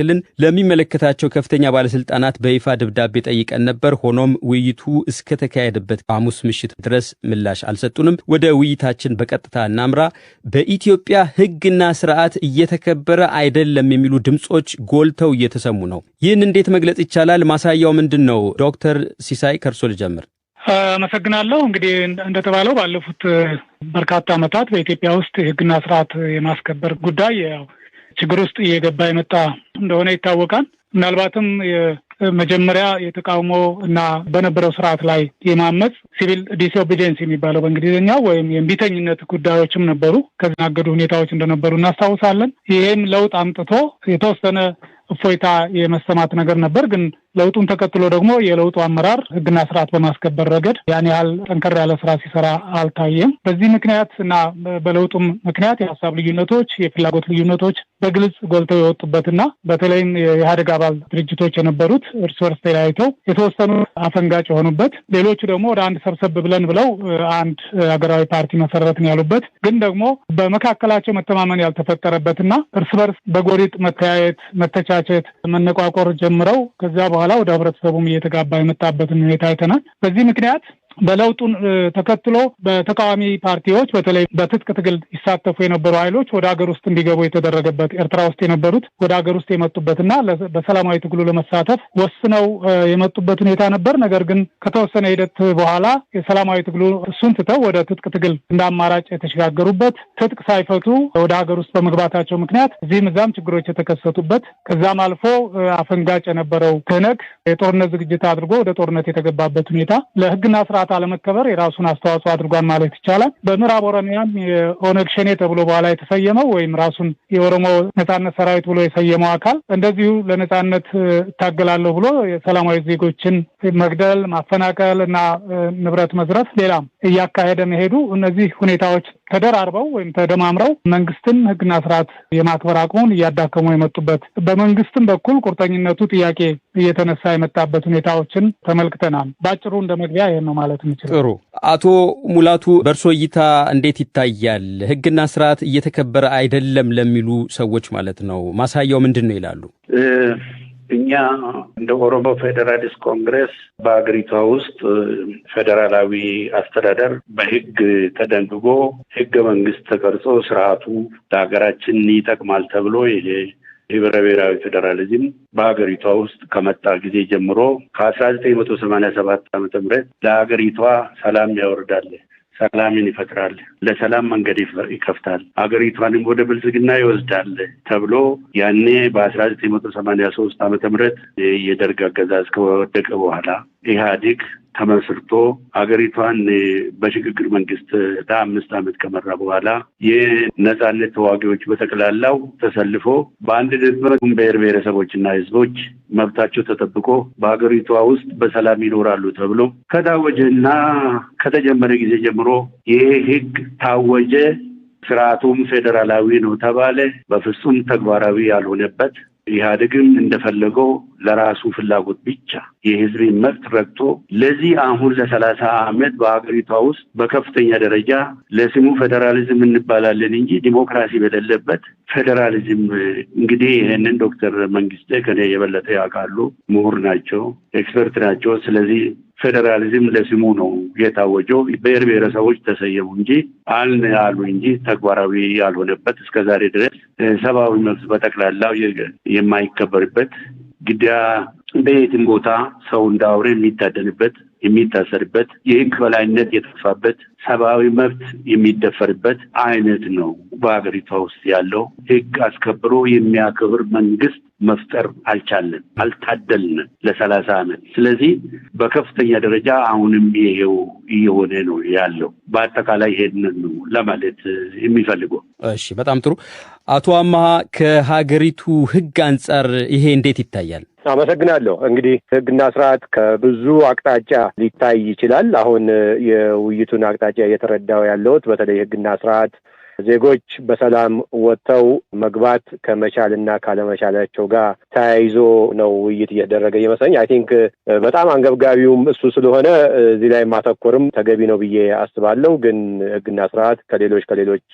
ክልል ለሚመለከታቸው ከፍተኛ ባለስልጣናት በይፋ ደብዳቤ ጠይቀን ነበር። ሆኖም ውይይቱ እስከ ተካሄደበት ሐሙስ ምሽት ድረስ ምላሽ አልሰጡንም። ወደ ውይይታችን በቀጥታ እናምራ። በኢትዮጵያ ሕግና ስርዓት እየተከበረ አይደለም የሚሉ ድምጾች ጎልተው እየተሰሙ ነው። ይህን እንዴት መግለጽ ይቻላል? ማሳያው ምንድነው? ዶክተር ሲሳይ ከርሶ ልጀምር። አመሰግናለሁ። እንግዲህ እንደተባለው ባለፉት በርካታ ዓመታት በኢትዮጵያ ውስጥ ሕግና ስርዓት የማስከበር ጉዳይ ችግር ውስጥ እየገባ የመጣ እንደሆነ ይታወቃል። ምናልባትም መጀመሪያ የተቃውሞ እና በነበረው ስርዓት ላይ የማመጽ ሲቪል ዲስኦቢዲየንስ የሚባለው በእንግሊዝኛው ወይም የእምቢተኝነት ጉዳዮችም ነበሩ። ከዝናገዱ ሁኔታዎች እንደነበሩ እናስታውሳለን። ይሄም ለውጥ አምጥቶ የተወሰነ እፎይታ የመሰማት ነገር ነበር። ግን ለውጡን ተከትሎ ደግሞ የለውጡ አመራር ሕግና ስርዓት በማስከበር ረገድ ያን ያህል ጠንከር ያለ ስራ ሲሰራ አልታየም። በዚህ ምክንያት እና በለውጡም ምክንያት የሀሳብ ልዩነቶች፣ የፍላጎት ልዩነቶች በግልጽ ጎልተው የወጡበትና በተለይም የኢህአዴግ አባል ድርጅቶች የነበሩት እርስ በርስ ተለያይተው የተወሰኑ አፈንጋጭ የሆኑበት፣ ሌሎቹ ደግሞ ወደ አንድ ሰብሰብ ብለው አንድ ሀገራዊ ፓርቲ መሰረትን ያሉበት፣ ግን ደግሞ በመካከላቸው መተማመን ያልተፈጠረበትና እርስ በርስ በጎሪጥ መተያየት፣ መተቻቸት፣ መነቋቆር ጀምረው ከዚያ በኋላ ወደ ህብረተሰቡም እየተጋባ የመጣበትን ሁኔታ አይተናል። በዚህ ምክንያት በለውጡን ተከትሎ በተቃዋሚ ፓርቲዎች በተለይ በትጥቅ ትግል ይሳተፉ የነበሩ ኃይሎች ወደ ሀገር ውስጥ እንዲገቡ የተደረገበት፣ ኤርትራ ውስጥ የነበሩት ወደ ሀገር ውስጥ የመጡበትና በሰላማዊ ትግሉ ለመሳተፍ ወስነው የመጡበት ሁኔታ ነበር። ነገር ግን ከተወሰነ ሂደት በኋላ የሰላማዊ ትግሉ እሱን ትተው ወደ ትጥቅ ትግል እንደ አማራጭ የተሸጋገሩበት፣ ትጥቅ ሳይፈቱ ወደ ሀገር ውስጥ በመግባታቸው ምክንያት እዚህም እዛም ችግሮች የተከሰቱበት፣ ከዛም አልፎ አፈንጋጭ የነበረው ትህነግ የጦርነት ዝግጅት አድርጎ ወደ ጦርነት የተገባበት ሁኔታ ለህግና ስርዓት አለመከበር የራሱን አስተዋጽኦ አድርጓል ማለት ይቻላል። በምዕራብ ኦሮሚያም የኦነግ ሸኔ ተብሎ በኋላ የተሰየመው ወይም ራሱን የኦሮሞ ነጻነት ሰራዊት ብሎ የሰየመው አካል እንደዚሁ ለነጻነት እታገላለሁ ብሎ የሰላማዊ ዜጎችን መግደል፣ ማፈናቀል እና ንብረት መዝረፍ ሌላም እያካሄደ መሄዱ እነዚህ ሁኔታዎች ተደራርበው ወይም ተደማምረው መንግስትን ህግና ስርዓት የማክበር አቅሙን እያዳከሙ የመጡበት፣ በመንግስትም በኩል ቁርጠኝነቱ ጥያቄ እየተነሳ የመጣበት ሁኔታዎችን ተመልክተናል። ባጭሩ እንደ መግቢያ ይሄን ነው ማለት እንችላለን። ጥሩ። አቶ ሙላቱ በእርሶ እይታ እንዴት ይታያል? ህግና ስርዓት እየተከበረ አይደለም ለሚሉ ሰዎች ማለት ነው ማሳያው ምንድን ነው ይላሉ? እኛ እንደ ኦሮሞ ፌዴራሊስት ኮንግሬስ በአገሪቷ ውስጥ ፌዴራላዊ አስተዳደር በህግ ተደንግጎ ህገ መንግስት ተቀርጾ ስርዓቱ ለሀገራችን ይጠቅማል ተብሎ ይሄ ህብረ ብሔራዊ ፌዴራሊዝም በሀገሪቷ ውስጥ ከመጣ ጊዜ ጀምሮ ከ1987 ዓ.ም ለሀገሪቷ ሰላም ያወርዳል፣ ሰላምን ይፈጥራል፣ ለሰላም መንገድ ይከፍታል፣ ሀገሪቷንም ወደ ብልጽግና ይወስዳል ተብሎ ያኔ በ1983 ዓ.ም የደርግ አገዛዝ ከወደቀ በኋላ ኢህአዴግ ተመስርቶ ሀገሪቷን በሽግግር መንግስት ለ5 ዓመት ከመራ በኋላ የነጻነት ተዋጊዎች በጠቅላላው ተሰልፎ በአንድነት ብሔር ብሔረሰቦችና ህዝቦች መብታቸው ተጠብቆ በሀገሪቷ ውስጥ በሰላም ይኖራሉ ተብሎ ከታወጀና ከተጀመረ ጊዜ ጀምሮ ይሄ ህግ ታወጀ። ስርዓቱም ፌዴራላዊ ነው ተባለ። በፍጹም ተግባራዊ ያልሆነበት ኢህአዴግም እንደፈለገው ለራሱ ፍላጎት ብቻ የህዝብን መብት ረግጦ ለዚህ አሁን ለ30 ዓመት በሀገሪቷ ውስጥ በከፍተኛ ደረጃ ለስሙ ፌዴራሊዝም እንባላለን እንጂ ዲሞክራሲ በሌለበት ፌዴራሊዝም እንግዲህ ይሄንን ዶክተር መንግስቴ ከኔ የበለጠ ያውቃሉ። ምሁር ናቸው፣ ኤክስፐርት ናቸው። ስለዚህ ፌዴራሊዝም ለስሙ ነው የታወጀው። ብሔር ብሔረሰቦች ተሰየሙ እንጂ አሉ እንጂ ተግባራዊ ያልሆነበት እስከዛሬ ድረስ ሰብአዊ መብት በጠቅላላው የማይከበርበት፣ ግድያ በየትም ቦታ ሰው እንዳውሬ የሚታደንበት የሚታሰርበት፣ የህግ በላይነት የጠፋበት፣ ሰብአዊ መብት የሚደፈርበት አይነት ነው በሀገሪቷ ውስጥ ያለው። ህግ አስከብሮ የሚያከብር መንግስት መፍጠር አልቻለም፣ አልታደልንም ለ30 ዓመት። ስለዚህ በከፍተኛ ደረጃ አሁንም ይሄው እየሆነ ነው ያለው። በአጠቃላይ ይሄንን ነው ለማለት የሚፈልገው። እሺ፣ በጣም ጥሩ። አቶ አማሃ ከሀገሪቱ ህግ አንጻር ይሄ እንዴት ይታያል? አመሰግናለሁ። እንግዲህ ህግና ስርዓት ከብዙ አቅጣጫ ሊታይ ይችላል። አሁን የውይይቱን አቅጣጫ እየተረዳው ያለሁት በተለይ ህግና ስርዓት ዜጎች በሰላም ወጥተው መግባት ከመቻልና ካለመቻላቸው ጋር ተያይዞ ነው ውይይት እየተደረገ ይመስለኝ። አይ ቲንክ በጣም አንገብጋቢውም እሱ ስለሆነ እዚህ ላይ ማተኮርም ተገቢ ነው ብዬ አስባለሁ። ግን ህግና ስርዓት ከሌሎች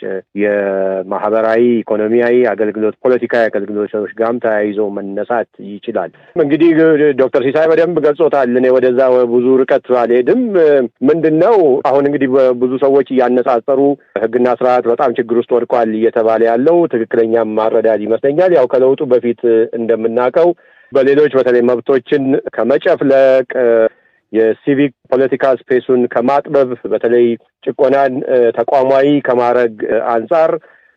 የማህበራዊ ኢኮኖሚያዊ አገልግሎት ፖለቲካዊ አገልግሎቶች ጋርም ተያይዞ መነሳት ይችላል። እንግዲህ ዶክተር ሲሳይ በደንብ ገልጾታል። እኔ ወደዛ ብዙ ርቀት አልሄድም። ምንድነው አሁን እንግዲህ ብዙ ሰዎች እያነጻጸሩ ህግና ስርዓት በጣም ችግር ውስጥ ወድቋል እየተባለ ያለው ትክክለኛ ማረዳድ ይመስለኛል። ያው ከለውጡ በፊት እንደምናውቀው በሌሎች በተለይ መብቶችን ከመጨፍለቅ የሲቪክ ፖለቲካል ስፔሱን ከማጥበብ በተለይ ጭቆናን ተቋማዊ ከማድረግ አንጻር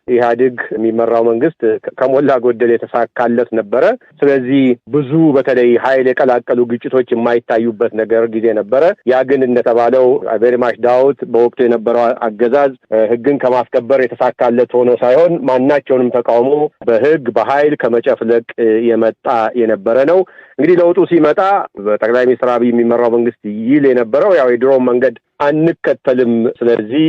ኢህአዴግ የሚመራው መንግስት ከሞላ ጎደል የተሳካለት ነበረ። ስለዚህ ብዙ በተለይ ኃይል የቀላቀሉ ግጭቶች የማይታዩበት ጊዜ ነበረ። ያ ግን እንደተባለው ቬሪ ማች ዳውት በወቅቱ የነበረው አገዛዝ ህግን ከማስከበር የተሳካለት ሆኖ ሳይሆን ማናቸውንም ተቃውሞ በህግ በኃይል ከመጨፍለቅ የነበረ ነው። እንግዲህ ለውጡ ሲመጣ በጠቅላይ ሚኒስትር አብይ የሚመራው መንግስት ይል የነበረው ያው የድሮ መንገድ አንከተልም፣ ስለዚህ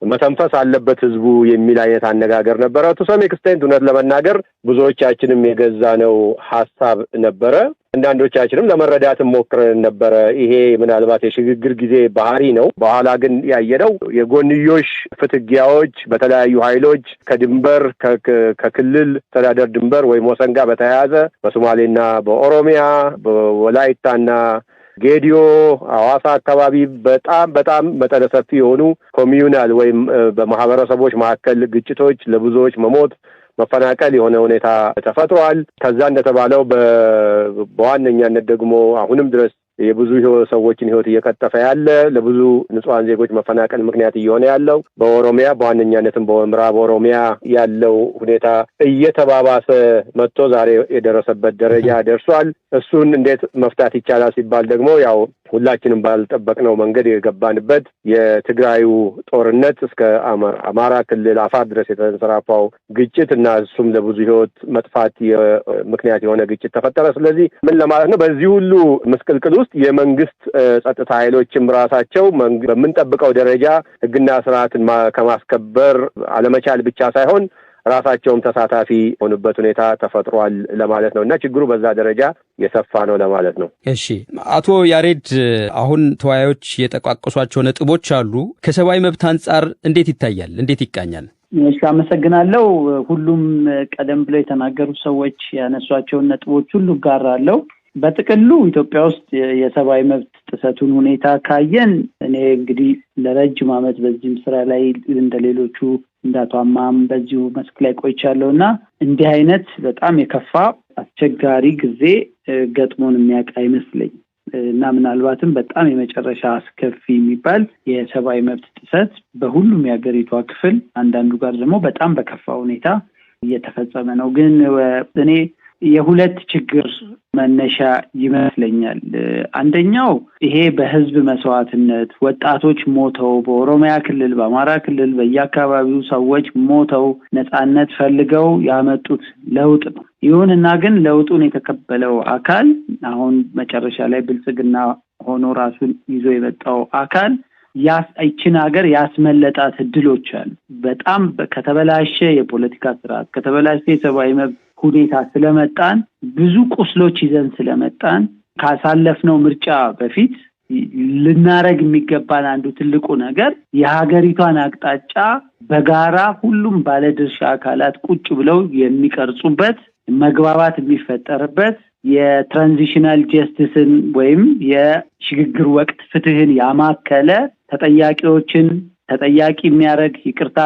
መተንፈስ አለበት ህዝቡ የሚል አይነት አነጋገር ነበረ። ቱ ሰም ኤክስቴንት እውነት ለመናገር ብዙዎቻችንም የገዛነው ሐሳብ ነበረ። አንዳንዶቻችንም ለመረዳትም ሞክረን ነበረ። ይሄ ምናልባት የሽግግር ጊዜ ባህሪ ነው። በኋላ ግን ያየነው የጎንዮሽ ፍትጊያዎች በተለያዩ ኃይሎች ከድንበር ከክልል ተዳደር ድንበር ወይም ወሰን ጋር በተያያዘ በሶማሌና በኦሮሚያ በወላይታና ጌዲዮ ሐዋሳ አካባቢ በጣም መጠነ ሰፊ የሆኑ ኮሚዩናል ወይም በማህበረሰቦች መካከል ግጭቶች ለብዙዎች መሞት መፈናቀል የሆነ ሁኔታ ተፈጥሯል። ከዛ እንደተባለው በዋነኛነት ደግሞ አሁንም ድረስ የብዙ ሰዎችን ህይወት እየቀጠፈ ያለ ለብዙ ንጹሃን ዜጎች መፈናቀል ምክንያት እየሆነ ያለው በኦሮሚያ በዋነኛነትም በምዕራብ ኦሮሚያ ያለው ሁኔታ እየተባባሰ መጥቶ ዛሬ የደረሰበት ደረጃ ደርሷል። እሱን እንዴት መፍታት ይቻላል ሲባል ደግሞ ያው ሁላችንም ባልጠበቅነው መንገድ የገባንበት የትግራዩ ጦርነት እስከ አማራ ክልል አፋር ድረስ የተንሰራፋው ግጭት እና እሱም ለብዙ ህይወት መጥፋት ምክንያት የሆነ ግጭት ተፈጠረ። ስለዚህ ምን ለማለት ነው? በዚህ ሁሉ ምስቅልቅል ውስጥ የመንግስት ጸጥታ ኃይሎችም ራሳቸው በምንጠብቀው ደረጃ ህግና ስርዓትን ከማስከበር አለመቻል ብቻ ሳይሆን ራሳቸውም ተሳታፊ ሆኑበት ሁኔታ ተፈጥሯል ለማለት ነው እና ችግሩ በዛ ደረጃ የሰፋ ነው ለማለት ነው። እሺ አቶ ያሬድ፣ አሁን ተወያዮች የጠቋቀሷቸው ነጥቦች አሉ። ከሰብአዊ መብት አንጻር እንዴት ይታያል? እንዴት ይቃኛል? እሺ አመሰግናለሁ። ሁሉም ቀደም ብለው የተናገሩ ሰዎች ያነሷቸውን ነጥቦች ሁሉ ጋራለሁ። በጥቅሉ ኢትዮጵያ ውስጥ የሰብአዊ መብት ጥሰቱን ሁኔታ ካየን እኔ እንግዲህ ለረጅም ዓመት በዚህም ስራ ላይ እንደሌሎቹ እንዳቷማም በዚሁ መስክ ላይ ቆይቻለሁና እንዲህ አይነት በጣም የከፋ አስቸጋሪ ጊዜ ገጥሞን የሚያውቅ አይመስለኝ እና ምናልባትም በጣም የመጨረሻ አስከፊ የሚባል የሰብአዊ መብት ጥሰት በሁሉም የሀገሪቷ ክፍል አንዳንዱ ጋር ደግሞ በጣም በከፋ ሁኔታ እየተፈጸመ ነው። ግን እኔ የሁለት ችግር መነሻ ይመስለኛል። አንደኛው ይሄ በህዝብ መስዋዕትነት ወጣቶች ሞተው በኦሮሚያ ክልል በአማራ ክልል በየአካባቢው ሰዎች ሞተው ነጻነት ፈልገው ያመጡት ለውጥ ነው። ይሁንና ግን ለውጡን የተቀበለው አካል አሁን መጨረሻ ላይ ብልጽግና ሆኖ ራሱን ይዞ የመጣው አካል ይችን ሀገር ያስመለጣት እድሎች አሉ። በጣም ከተበላሸ የፖለቲካ ስርዓት ከተበላሸ የሰብአዊ መብት ሁኔታ ስለመጣን ብዙ ቁስሎች ይዘን ስለመጣን ካሳለፍነው ምርጫ በፊት ልናረግ የሚገባን አንዱ ትልቁ ነገር የሀገሪቷን አቅጣጫ በጋራ ሁሉም ባለድርሻ አካላት ቁጭ ብለው የሚቀርጹበት መግባባት የሚፈጠርበት የትራንዚሽናል ጀስቲስን ወይም የሽግግር ወቅት ፍትህን ያማከለ ተጠያቂዎችን ተጠያቂ የሚያደርግ ይቅርታ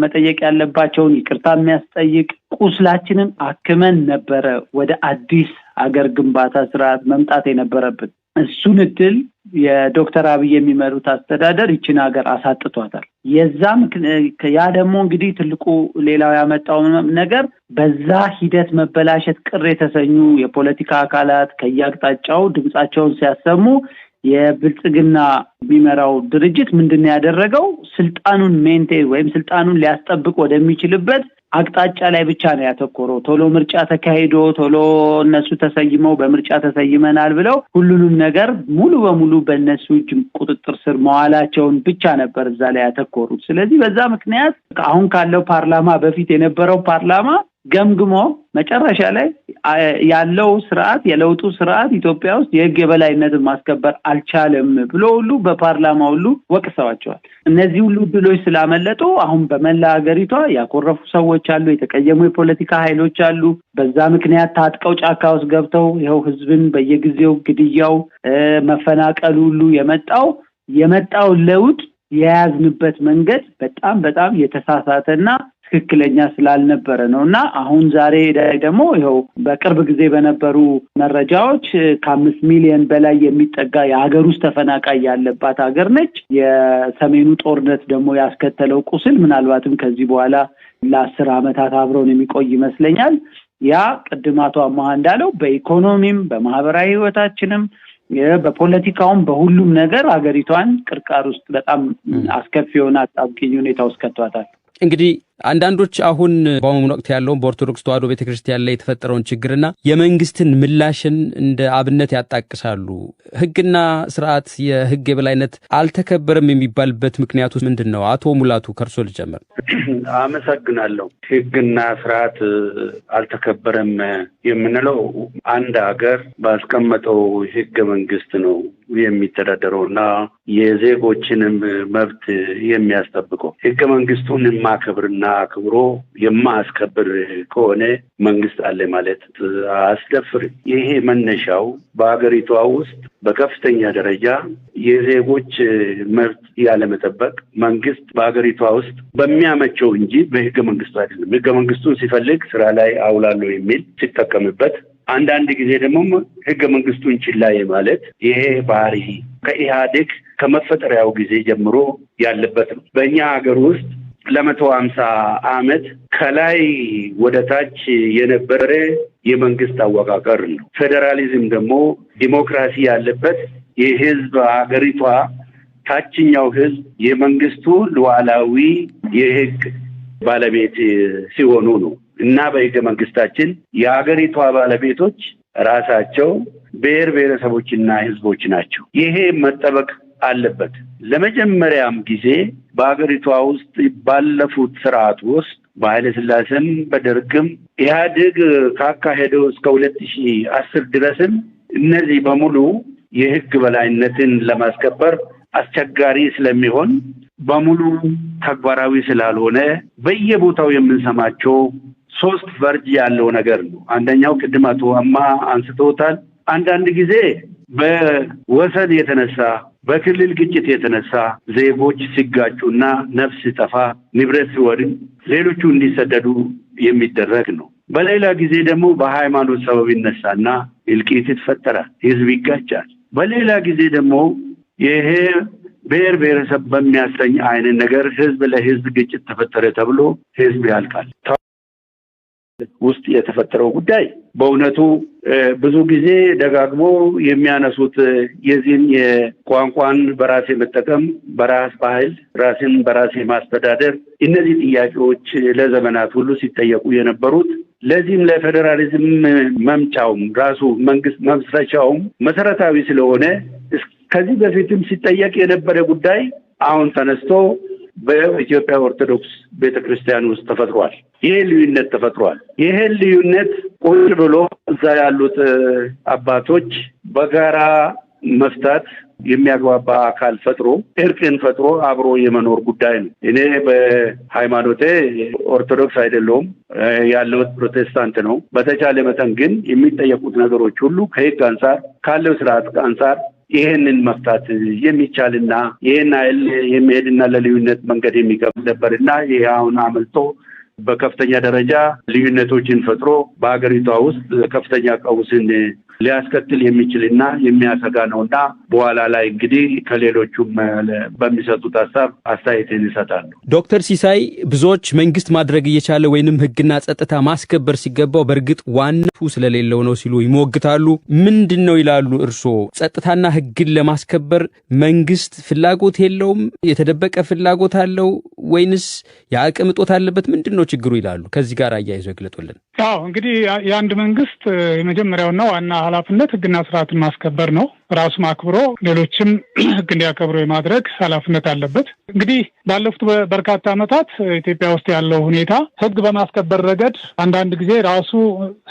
መጠየቅ ያለባቸውን ይቅርታ የሚያስጠይቅ ቁስላችንን አክመን ነበረ ወደ አዲስ ሀገር ግንባታ ስርዓት መምጣት የነበረብን። እሱን እድል የዶክተር አብይ የሚመሩት አስተዳደር ይችን ሀገር አሳጥቷታል። ያ ደግሞ እንግዲህ ትልቁ ሌላው ያመጣው ነገር በዛ ሂደት መበላሸት ቅር የተሰኙ የፖለቲካ አካላት ከያቅጣጫው ድምጻቸውን ሲያሰሙ የብልጽግና የሚመራው ድርጅት ምንድነው ያደረገው? ስልጣኑን ሜንቴን ወይም ስልጣኑን ሊያስጠብቅ ወደሚችልበት አቅጣጫ ላይ ብቻ ነው ያተኮረው። ቶሎ ምርጫ ተካሂዶ ቶሎ እነሱ ተሰይመው በምርጫ ተሰይመናል ብለው ሁሉንም ነገር ሙሉ በሙሉ በእነሱ እጅ ቁጥጥር ስር መዋላቸውን ብቻ ነበር እዛ ላይ ያተኮሩት። ስለዚህ በዛ ምክንያት አሁን ካለው ፓርላማ በፊት የነበረው ፓርላማ ገምግሞ መጨረሻ ላይ ያለው ስርዓት የለውጡ ስርዓት ኢትዮጵያ ውስጥ የህግ የበላይነትን ማስከበር አልቻለም ብሎ ሁሉ በፓርላማ ሁሉ ወቅሰዋቸዋል። እነዚህ ሁሉ ድሎች ስላመለጡ አሁን በመላ ሀገሪቷ ያኮረፉ ሰዎች አሉ፣ የተቀየሙ የፖለቲካ ኃይሎች አሉ። በዛ ምክንያት ታጥቀው ጫካ ውስጥ ገብተው ይኸው ህዝብን በየጊዜው ግድያው፣ መፈናቀሉ ሁሉ የመጣው ለውጥ የያዝንበት መንገድ በጣም የተሳሳተና ትክክለኛ ስላልነበረ ነውና አሁን ዛሬ ደግሞ ይኸው በቅርብ ጊዜ በነበሩ መረጃዎች ከ5 ሚሊዮን በላይ የሚጠጋ የሀገር ውስጥ ተፈናቃይ ያለባት ሀገር ነች። የሰሜኑ ጦርነት ደግሞ ያስከተለው ቁስል ምናልባትም ከዚህ በኋላ ለ10 ዓመታት አብሮን የሚቆይ ይመስለኛል። ያ ቅድም አቶ አማሃ እንዳለው በኢኮኖሚም በማህበራዊ ህይወታችንም በፖለቲካውም በሁሉም ነገር ሀገሪቷን ቅርቃር ውስጥ በጣም አስከፊ የሆነ አጣብቂኝ ሁኔታ ውስጥ ከቷታል። እንግዲህ አንዳንዶች አሁን በአሁኑ ወቅት ያለውን በኦርቶዶክስ ተዋሕዶ ቤተክርስቲያን ላይ የተፈጠረውን ችግርና የመንግስትን ምላሽን እንደ አብነት ያጣቅሳሉ። ህግና ስርዓት የህግ የበላይነት አልተከበረም የሚባልበት ምክንያቱ ምንድነው? አቶ ሙላቱ ከርሶ ልጀምር። አመሰግናለሁ። ህግና ስርዓት አልተከበረም የምንለው አንድ ሀገር ባስቀመጠው ህገ መንግስት ነው የሚተዳደረውና የዜጎችንም መብት የሚያስጠብቀው። ህገ መንግስቱን የማከብርና አክብሮ የማያስከብር ከሆነ መንግስት አለ ማለት አያስደፍርም። ይሄ መነሻው በሀገሪቷ ውስጥ በከፍተኛ ደረጃ የዜጎች መብት ያለመጠበቅ መንግስት በሀገሪቷ ውስጥ በሚያመቸው እንጂ በህገ መንግስቱ አይደለም። ህገ መንግስቱን ሲፈልግ ስራ ላይ አውላለሁ የሚል ሲጠቀምበት፣ አንዳንድ ጊዜ ደግሞ ህገ መንግስቱን ችላ ማለት ይሄ ባህሪ ከኢህአዴግ ከመፈጠሪያው ጊዜ ጀምሮ ያለበት ነው። በእኛ ሀገር ውስጥ ለ150 ዓመት ከላይ ወደ ታች የነበረ የመንግስት አወቃቀር ነው። ፌዴራሊዝም ደግሞ ዲሞክራሲ ያለበት የህዝብ ሀገሪቷ ታችኛው ህዝብ የመንግስቱ ሉዓላዊ የህግ ባለቤት ሲሆኑ ነው እና በህገ መንግስታችን የሀገሪቷ ባለቤቶች ራሳቸው ብሔር ብሔረሰቦችና ህዝቦች ናቸው። ይሄ መጠበቅ አለበት። ለመጀመሪያም ጊዜ በሀገሪቷ ውስጥ ባለፉት ስርዓት ውስጥ በኃይለ ሥላሴም በደርግም ኢህአዴግ ካካሄደው እስከ 2010 ድረስም እነዚህ በሙሉ የህግ በላይነትን ለማስከበር አስቸጋሪ ስለሚሆን በሙሉ ተግባራዊ ስላልሆነ በየቦታው የምንሰማቸው 3 ፈርጅ ያለው ነገር ነው። አንደኛው ቅድም አቶ አማሃ አንስተውታል። አንዳንድ ጊዜ በወሰን የተነሳ በክልል ግጭት የተነሳ ዜጎች ሲጋጩና ነፍስ ሲጠፋ ንብረት ሲወድም ሌሎቹ እንዲሰደዱ የሚደረግ ነው። በሌላ ጊዜ ደግሞ በሃይማኖት ሰበብ ይነሳና እልቂት ይፈጠራል፣ ህዝብ ይጋጫል። በሌላ ጊዜ ደግሞ ይሄ ብሔር ብሔረሰብ በሚያሰኝ አይነት ነገር ህዝብ ለህዝብ ግጭት ተፈጠረ ተብሎ ህዝብ ያልቃል። ውስጥ የተፈጠረው ጉዳይ በእውነቱ ብዙ ጊዜ ደጋግሞ የሚያነሱት የዚህን የቋንቋን በራሴ መጠቀም፣ በራስ ባህል ራስን በራሴ ማስተዳደር፣ እነዚህ ጥያቄዎች ለዘመናት ሁሉ ሲጠየቁ የነበሩት ለዚህም ለፌዴራሊዝም መምጫውም ራሱ መንግስት መመስረቻውም መሰረታዊ ስለሆነ ከዚህ በፊትም ሲጠየቅ የነበረ ጉዳይ አሁን ተነስቶ በኢትዮጵያ ኦርቶዶክስ ቤተክርስቲያን ውስጥ ተፈጥሯል። ይሄ ልዩነት ተፈጥሯል። ይሄ ልዩነት ቁጭ ብሎ እዛ ያሉት አባቶች በጋራ መፍታት የሚያግባባ አካል ፈጥሮ እርቅን ፈጥሮ አብሮ የመኖር ጉዳይ ነው። እኔ በሃይማኖቴ ኦርቶዶክስ አይደለሁም፣ ያለሁት ፕሮቴስታንት ነው። በተቻለ መጠን ግን የሚጠየቁት ነገሮች ሁሉ ከህግ አንጻር ካለው ስርዓት አንጻር ይሄንን መፍታት የሚቻልና ይሄን አይል የሚሄድና ለልዩነት መንገድ የሚከፍት ነበርና ይሄ አሁን አመልጦ በከፍተኛ ደረጃ ልዩነቶችን ፈጥሮ በሀገሪቷ ውስጥ ከፍተኛ ቀውስን ሊያስከትል የሚችልና የሚያሰጋ ነውና በኋላ ላይ እንግዲህ ከሌሎቹም በሚሰጡት ሀሳብ አስተያየትን ይሰጣሉ። ዶክተር ሲሳይ ብዙዎች መንግስት ማድረግ እየቻለ ወይንም ህግና ጸጥታ ማስከበር ሲገባው በእርግጥ ዋናው ስለሌለው ነው ሲሉ ይሞግታሉ። ምንድነው ይላሉ እርስዎ? ጸጥታና ህግን ለማስከበር መንግስት ፍላጎት የለውም? የተደበቀ ፍላጎት አለው ወይንስ የአቅም እጦት አለበት? ምንድነው ችግሩ ይላሉ? ከዚህ ጋር አያይዘው ይግለጡልን። አዎ እንግዲህ የአንድ መንግስት የመጀመሪያውና ዋና ኃላፊነት ህግና ስርዓትን ማስከበር ነው። ራሱም አክብሮ ሌሎችም ህግ እንዲያከብሩ የማድረግ ኃላፊነት አለበት። እንግዲህ ባለፉት በርካታ ዓመታት ኢትዮጵያ ውስጥ ያለው ሁኔታ ህግ በማስከበር ረገድ አንዳንድ ጊዜ ራሱ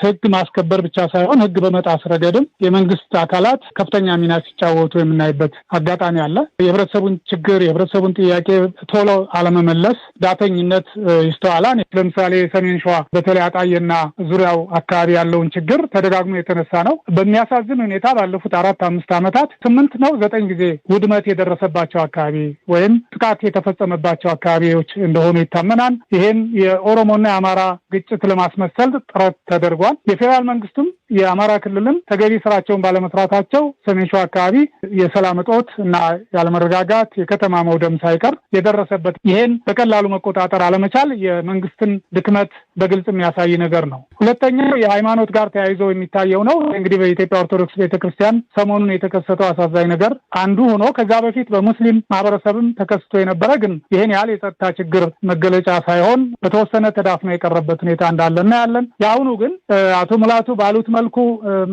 ህግ ማስከበር ብቻ ሳይሆን ህግ በመጣስ ረገድም የመንግስት አካላት ከፍተኛ ሚና ሲጫወቱ የምናይበት አጋጣሚ አለ። የህብረተሰቡን ችግር፣ የህብረተሰቡን ጥያቄ ቶሎ አለመመለስ፣ ዳተኝነት ይስተዋላል። ለምሳሌ ሰሜን ሸዋ በተለይ አጣዬና ዙሪያው አካባቢ ያለውን ችግር ተደጋግሞ የተነሳ ነው። በሚያሳዝን ሁኔታ ባለፉት 4-5 ዓመታት 8 ነው 9 ጊዜ ውድመት የደረሰባቸው አካባቢ ወይም ጥቃት የተፈጸመባቸው አካባቢዎች እንደሆኑ ይታመናል። ይሄን የኦሮሞና የአማራ ግጭት ለማስመሰል ጥረት ተደርጓል። የፌዴራል መንግስቱም የአማራ ክልልም ተገቢ ስራቸውን ባለመስራታቸው ሰሜን ሸዋ አካባቢ የሰላም እጦት እና ያለመረጋጋት የከተማ መውደም ሳይቀር የደረሰበት ይሄን በቀላሉ መቆጣጠር አለመቻል የመንግስትን ድክመት በግልጽ የሚያሳይ ነገር ነው። ሁለተኛው የሃይማኖት ጋር ተያይዞ የሚታየው ነው። እንግዲህ በኢትዮጵያ ኦርቶዶክስ ቤተክርስቲያን ሰሞኑን የተከሰተው አሳዛኝ ነገር አንዱ ሆኖ ከዛ በፊት በሙስሊም ማህበረሰብም ተከስቶ የነበረ ግን ይሄን ያህል የጸጥታ ችግር መገለጫ ሳይሆን በተወሰነ ተዳፍኖ የቀረበት ሁኔታ እንዳለና ያለን የአሁኑ ግን አቶ ሙላቱ ባሉት መልኩ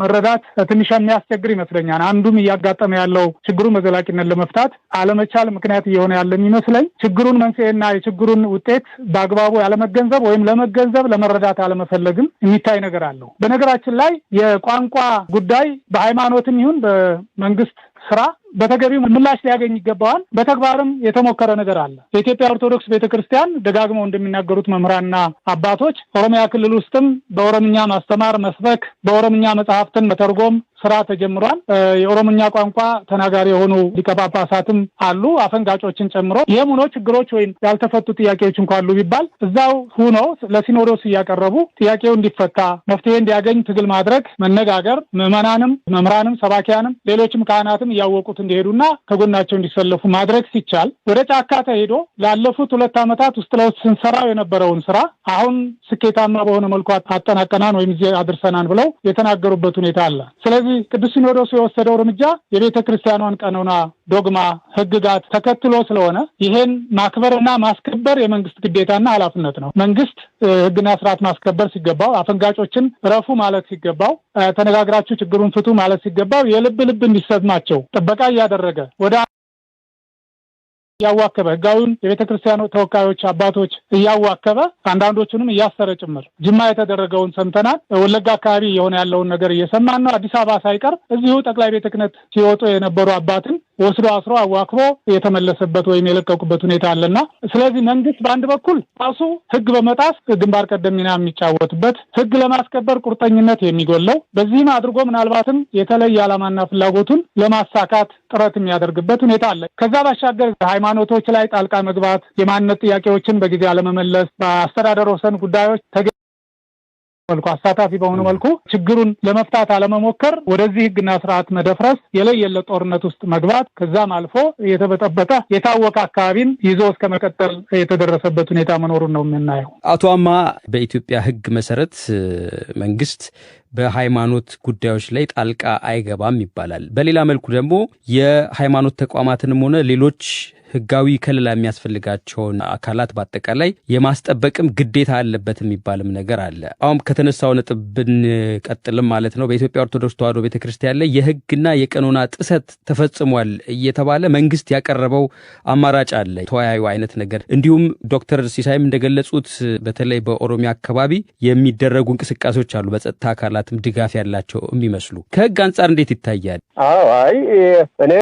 መረዳት ትንሽ የሚያስቸግር ይመስለኛል። አንዱም እያጋጠመ ያለው ችግሩን በዘላቂነት ለመፍታት አለመቻል ምክንያት እየሆነ ያለ የሚመስለኝ ችግሩን መንስኤና የችግሩን ውጤት በአግባቡ ያለመገንዘብ ወይም ለመገንዘብ ለመረዳት አለመፈለግም የሚታይ ነገር አለው። በነገራችን ላይ የቋንቋ ጉዳይ በሃይማኖትም ይሁን በመንግስት ስራ በተገቢው ምላሽ ሊያገኝ ይገባዋል። በተግባርም የተሞከረ ነገር አለ። የኢትዮጵያ ኦርቶዶክስ ቤተክርስቲያን ደጋግመው እንደሚናገሩት መምህራንና አባቶች ኦሮሚያ ክልል ውስጥም በኦሮምኛ ማስተማር፣ መስበክ፣ በኦሮምኛ መጽሐፍትን መተርጎም ስራ ተጀምሯል። የኦሮምኛ ቋንቋ ተናጋሪ የሆኑ ሊቀ ጳጳሳትም አሉ፣ አፈንጋጮችን ጨምሮ። ይህም ሆኖ ችግሮች ወይም ያልተፈቱ ጥያቄዎች እንኳን አሉ ቢባል እዛው ሆኖ ለሲኖዶስ እያቀረቡ ጥያቄው እንዲፈታ መፍትሄ እንዲያገኝ ትግል ማድረግ፣ መነጋገር፣ ምዕመናንም፣ መምህራንም፣ ሰባኪያንም ሌሎችም ካህናትም እያወቁት እንዲሄዱና ከጎናቸው እንዲሰለፉ ማድረግ ሲቻል ወደ ጫካ ተሄዶ ላለፉት 2 ዓመታት ውስጥ ለውስጥ ስንሰራው የነበረውን ስራ አሁን ስኬታማ በሆነ መልኩ አጠናቀናን ወይም እዚህ አድርሰናን ብለው የተናገሩበት ሁኔታ አለ። ስለዚህ ቅዱስ ሲኖዶስ የወሰደው እርምጃ የቤተ ክርስቲያኗን ቀኖና፣ ዶግማ፣ ህግጋት ተከትሎ ስለሆነ ይሄን ማክበርና ማስከበር የመንግስት ግዴታና ኃላፊነት ነው። መንግስት ህግና ስርዓት ማስከበር ሲገባው፣ አፈንጋጮችን ረፉ ማለት ሲገባው፣ ተነጋግራችሁ ችግሩን ፍቱ ማለት ሲገባው የልብ እንዲሰማቸው ጥበቃ እያደረገ ወደ ያዋከበ ህጋዊውን የቤተክርስቲያኑ ተወካዮች አባቶች እያዋከበ አንዳንዶቹንም እያሰረ ጭምር ጅማ የተደረገውን ሰምተናል። ወለጋ አካባቢ የሆነ ያለውን ነገር እየሰማን ነው። አዲስ አበባ ሳይቀር እዚሁ ጠቅላይ ቤተ ክህነት ሲወጡ የነበሩ አባትን ወስዶ አስሮ አዋክቦ የተመለሰበት ወይም የለቀቁበት ሁኔታ አለና ስለዚህ መንግስት በአንድ በኩል ራሱ ህግ በመጣስ ግንባር ቀደም ሚና የሚጫወትበት ህግ ለማስከበር ቁርጠኝነት የሚጎለው በዚህም አድርጎ ምናልባትም የተለየ ዓላማና ፍላጎቱን ለማሳካት ጥረት የሚያደርግበት ሁኔታ አለ። ከዛ ባሻገር ሃይማኖቶች ላይ ጣልቃ መግባት፣ የማንነት ጥያቄዎችን በጊዜ አለመመለስ፣ በአስተዳደር ወሰን ጉዳዮች መልኩ አሳታፊ በሆነ መልኩ ችግሩን ለመፍታት አለመሞከር፣ ወደዚህ ህግና ስርዓት መደፍረስ፣ የለየለት ጦርነት ውስጥ መግባት፣ ከዛም አልፎ የተበጠበጠ የታወቀ አካባቢን ይዞ እስከ መቀጠል የተደረሰበት ሁኔታ መኖሩን ነው የምናየው። አቶ አማ በኢትዮጵያ ህግ መሰረት መንግስት በሃይማኖት ጉዳዮች ላይ ጣልቃ አይገባም ይባላል። በሌላ መልኩ ደግሞ የሃይማኖት ተቋማትንም ሆነ ሌሎች ህጋዊ ከለላ የሚያስፈልጋቸውን አካላት በአጠቃላይ የማስጠበቅም ግዴታ አለበት የሚባልም ነገር አለ። አሁን ከተነሳው ነጥብ ብንቀጥልም ማለት ነው በኢትዮጵያ ኦርቶዶክስ ተዋሕዶ ቤተክርስቲያን ላይ የህግና የቀኖና ጥሰት ተፈጽሟል እየተባለ መንግስት ያቀረበው አማራጭ አለ፣ ተወያዩ አይነት ነገር። እንዲሁም ዶክተር ሲሳይም እንደገለጹት በተለይ በኦሮሚያ አካባቢ የሚደረጉ እንቅስቃሴዎች አሉ፣ በጸጥታ አካላትም ድጋፍ ያላቸው የሚመስሉ። ከህግ አንጻር እንዴት ይታያል? እኔ